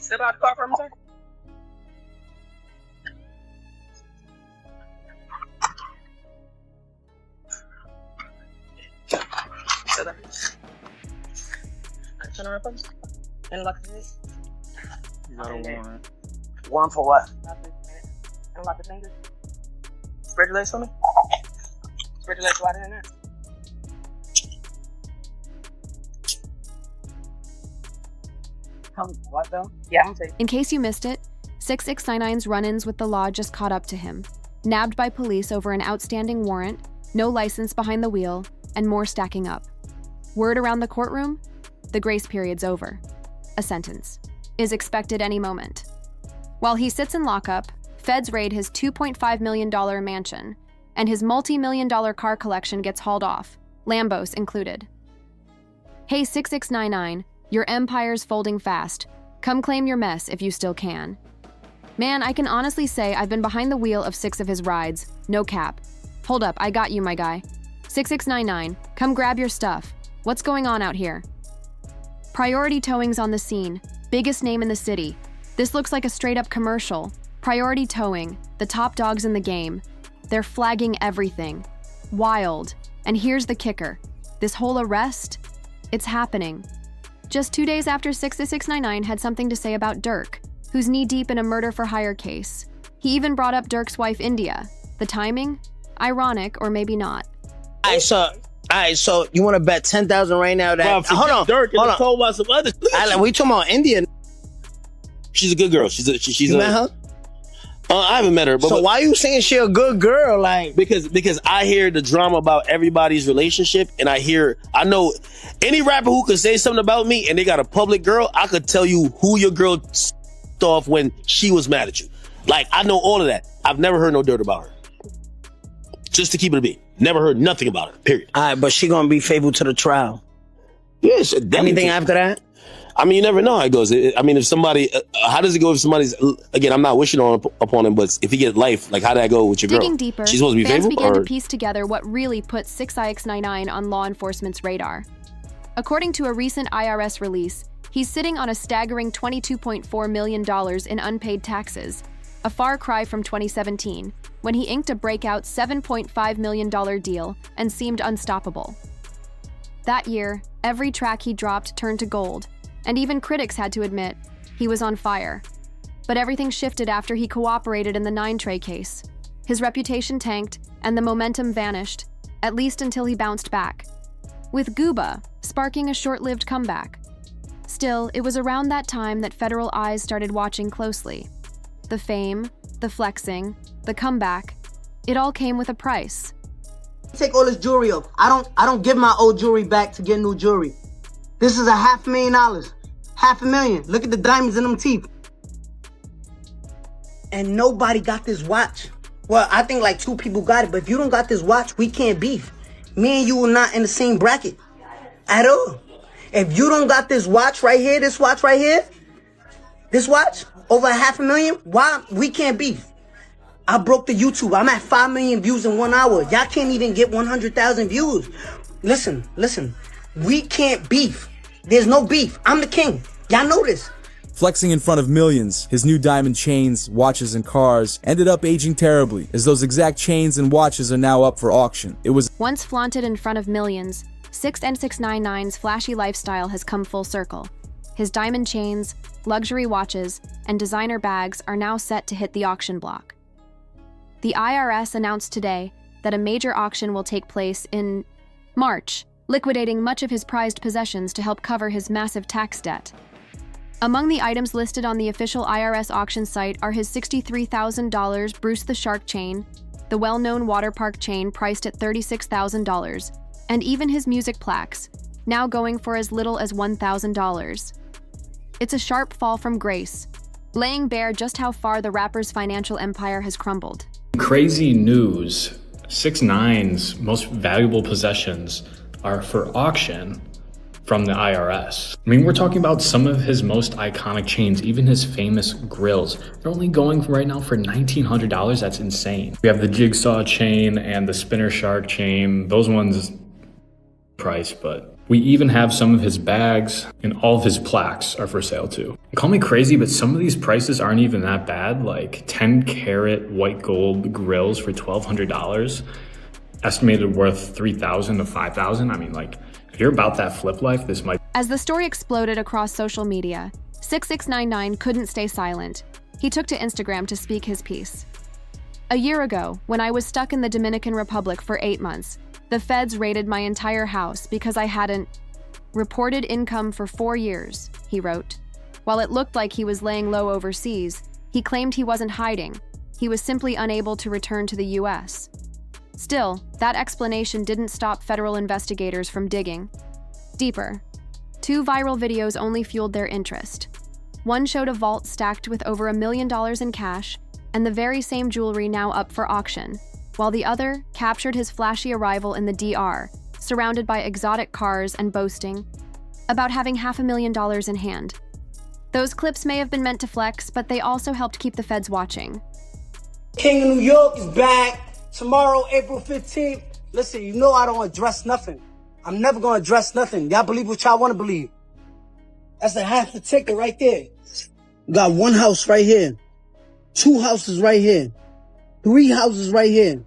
Step out the car for me, sir. Turn around for me. And lock the fingers. Not a warrant. Warrant for what? Unlock the fingers. Spread your legs for me. Spread your legs wider than that. Come, what though? Yeah, I'm saying. In case you missed it, 6ix9ine's run-ins with the law just caught up to him. Nabbed by police over an outstanding warrant, no license behind the wheel, and more stacking up. Word around the courtroom? The grace period's over. A sentence is expected any moment. While he sits in lockup, feds raid his $2.5 million mansion, and his multi-million-dollar car collection gets hauled off, Lambos included. Hey 6ix9ine, your empire's folding fast. Come claim your mess if you still can. Man, I can honestly say I've been behind the wheel of 6 of his rides. No cap. Hold up, I got you, my guy. 6ix9ine, come grab your stuff. What's going on out here? Priority Towing's on the scene. Biggest name in the city. This looks like a straight-up commercial. Priority Towing, the top dogs in the game. They're flagging everything. Wild. And here's the kicker. This whole arrest? It's happening. Just 2 days after 6ix9ine had something to say about Dirk, who's knee-deep in a murder-for-hire case. He even brought up Dirk's wife, India. The timing? Ironic, or maybe not. Alright, so you want to bet 10,000 right now that Hold on, Dirk and told about some other. We talking about India? She's a good girl. She's You met her? I haven't met her. But, So why you saying she a good girl? Like because I hear the drama about everybody's relationship, and I know any rapper who could say something about me and they got a public girl, I could tell you who your girl off when she was mad at you. Like, I know all of that. I've never heard no dirt about her. Just to keep it a beat. Never heard nothing about her, period. all right, but she gonna be faithful to the trial. Yes. Anything after that? I mean, you never know how it goes. I mean, if somebody, how does it go if somebody's, again, I'm not wishing upon him, but if he gets life, like, how did that go with your girl? Digging deeper, She's supposed to be fans faithful? began to piece together what really put 6ix9ine on law enforcement's radar. According to a recent IRS release, he's sitting on a staggering $22.4 million in unpaid taxes, a far cry from 2017, when he inked a breakout $7.5 million deal and seemed unstoppable. That year, every track he dropped turned to gold, and even critics had to admit he was on fire. But everything shifted after he cooperated in the 9 case. His reputation tanked, and the momentum vanished, at least until he bounced back, with Gooba sparking a short-lived comeback. Still, it was around that time that federal eyes started watching closely. The fame, the flexing, the comeback, it all came with a price. Take all this jewelry off. I don't give my old jewelry back to get new jewelry. This is $500,000. $500,000. Look at the diamonds in them teeth. And nobody got this watch. Well, I think like 2 people got it, but if you don't got this watch, we can't beef. Me and you are not in the same bracket at all. If you don't got this watch right here, this watch right here, this watch, over $500,000, why we can't beef? I broke the YouTube. I'm at 5 million views in 1 hour. Y'all can't even get 100,000 views. Listen. We can't beef. There's no beef. I'm the king. Y'all know this. Flexing in front of millions, his new diamond chains, watches, and cars ended up aging terribly, as those exact chains and watches are now up for auction. It was Once flaunted in front of millions, 6ix9ine's flashy lifestyle has come full circle. His diamond chains, luxury watches, and designer bags are now set to hit the auction block. The IRS announced today that a major auction will take place in March, liquidating much of his prized possessions to help cover his massive tax debt. Among the items listed on the official IRS auction site are his $63,000 Bruce the Shark chain, the well-known water park chain priced at $36,000, and even his music plaques, now going for as little as $1,000. It's a sharp fall from grace, laying bare just how far the rapper's financial empire has crumbled. Crazy news. 6ix9ine's most valuable possessions are for auction from the IRS. I mean, we're talking about some of his most iconic chains, even his famous grills. They're only going right now for $1,900. That's insane. We have the Jigsaw chain and the Spinner Shark chain. Those ones price, but We even have some of his bags, and all of his plaques are for sale too. Call me crazy, but some of these prices aren't even that bad. Like 10 karat white gold grills for $1,200, estimated worth $3,000 to $5,000. I mean, like, if you're about that flip life, this might. As the story exploded across social media, 6ix9ine couldn't stay silent. He took to Instagram to speak his piece. A year ago, when I was stuck in the Dominican Republic for 8 months, the feds raided my entire house because I hadn't reported income for 4 years, he wrote. While it looked like he was laying low overseas, he claimed he wasn't hiding. He was simply unable to return to the US. Still, that explanation didn't stop federal investigators from digging deeper. 2 viral videos only fueled their interest. One showed a vault stacked with over $1 million in cash and the very same jewelry now up for auction, while the other captured his flashy arrival in the DR, surrounded by exotic cars and boasting about having $500,000 in hand. Those clips may have been meant to flex, but they also helped keep the feds watching. King of New York is back. Tomorrow, April 15th. Listen, you know I don't address nothing. I'm never gonna address nothing. Y'all believe what y'all wanna believe. That's a half a ticket right there. Got 1 house right here. 2 houses right here. 3 houses right here.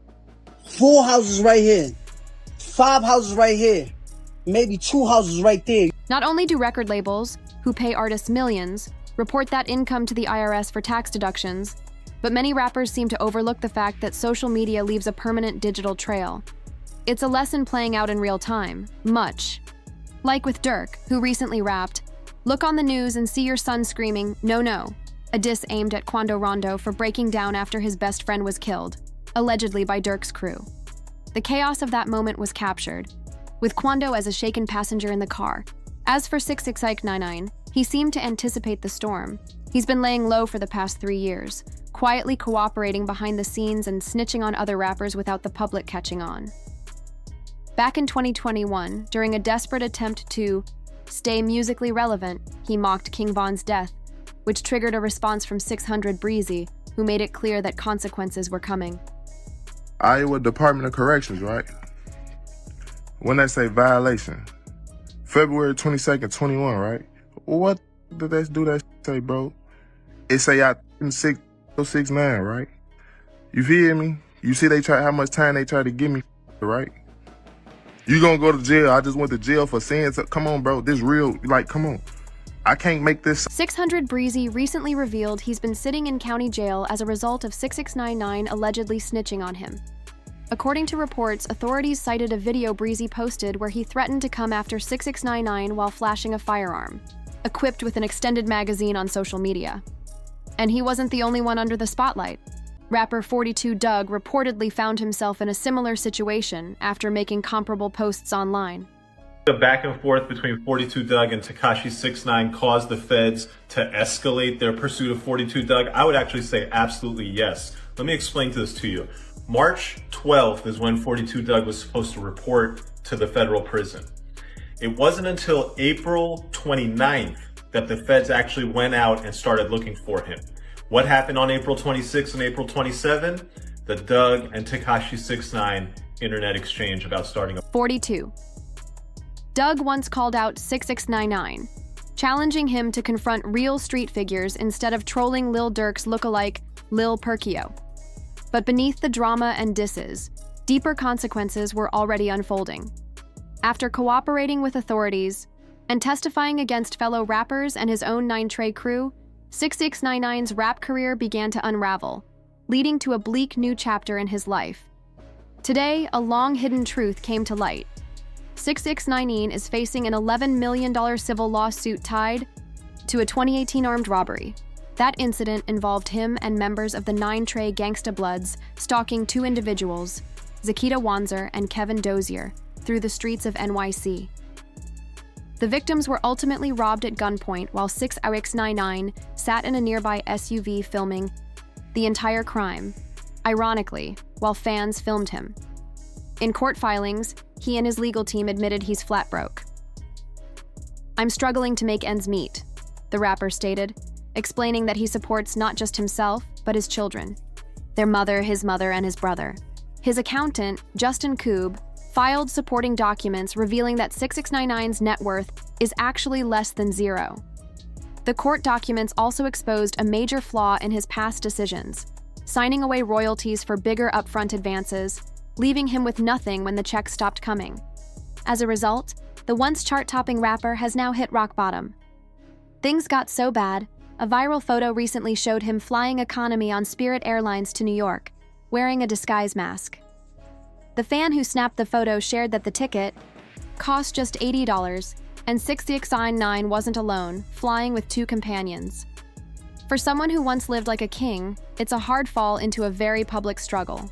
4 houses right here. 5 houses right here. Maybe 2 houses right there. Not only do record labels, who pay artists millions, report that income to the IRS for tax deductions, but many rappers seem to overlook the fact that social media leaves a permanent digital trail. It's a lesson playing out in real time, much. Like with Dirk, who recently rapped, "Look on the news and see your son screaming, 'No, no,' a diss aimed at Quando Rondo for breaking down after his best friend was killed, allegedly by Dirk's crew. The chaos of that moment was captured, with Quando as a shaken passenger in the car. As for 6ix9ine, he seemed to anticipate the storm. He's been laying low for the past 3 years, quietly cooperating behind the scenes and snitching on other rappers without the public catching on. Back in 2021, during a desperate attempt to stay musically relevant, he mocked King Von's death, which triggered a response from 600 Breezy, who made it clear that consequences were coming. Iowa Department of Corrections, right? When they say violation, February 22nd, 21, right? What did they do that say, bro? It say I 6ix9ine, right? You feel me? You see they try how much time they try to give me, right? You gonna go to jail. I just went to jail for saying something. Come on, bro. This real, like, come on. I can't make this. 600 Breezy recently revealed he's been sitting in county jail as a result of 6ix9ine allegedly snitching on him. According to reports, authorities cited a video Breezy posted where he threatened to come after 6ix9ine while flashing a firearm, equipped with an extended magazine on social media. And he wasn't the only one under the spotlight. Rapper 42 Dugg reportedly found himself in a similar situation after making comparable posts online. The back and forth between 42 Dugg and Tekashi 6ix9ine caused the feds to escalate their pursuit of 42 Dugg? I would actually say absolutely yes. Let me explain this to you. March 12th is when 42 Dugg was supposed to report to the federal prison. It wasn't until April 29th that the feds actually went out and started looking for him. What happened on April 26th and April 27th? The Dugg and Tekashi 6ix9ine internet exchange about starting a 42. Dugg once called out 6ix9ine, challenging him to confront real street figures instead of trolling Lil Durk's lookalike Lil Perkio. But beneath the drama and disses, deeper consequences were already unfolding. After cooperating with authorities and testifying against fellow rappers and his own 9 Trey crew, 6ix9ine's rap career began to unravel, leading to a bleak new chapter in his life. Today, a long-hidden truth came to light. 6ix9ine is facing an $11 million civil lawsuit tied to a 2018 armed robbery. That incident involved him and members of the 9 Trey Gangsta Bloods stalking 2 individuals, Zakita Wanzer and Kevin Dozier, through the streets of NYC. The victims were ultimately robbed at gunpoint while 6ix9ine sat in a nearby SUV filming the entire crime, ironically, while fans filmed him. In court filings, he and his legal team admitted he's flat broke. "I'm struggling to make ends meet," the rapper stated, explaining that he supports not just himself, but his children, their mother, and his brother. His accountant, Justin Koob, filed supporting documents revealing that 6ix9ine's net worth is actually less than zero. The court documents also exposed a major flaw in his past decisions, signing away royalties for bigger upfront advances, leaving him with nothing when the checks stopped coming. As a result, the once chart-topping rapper has now hit rock bottom. Things got so bad, a viral photo recently showed him flying economy on Spirit Airlines to New York, wearing a disguise mask. The fan who snapped the photo shared that the ticket cost just $80, and 6ix9ine wasn't alone, flying with two companions. For someone who once lived like a king, it's a hard fall into a very public struggle.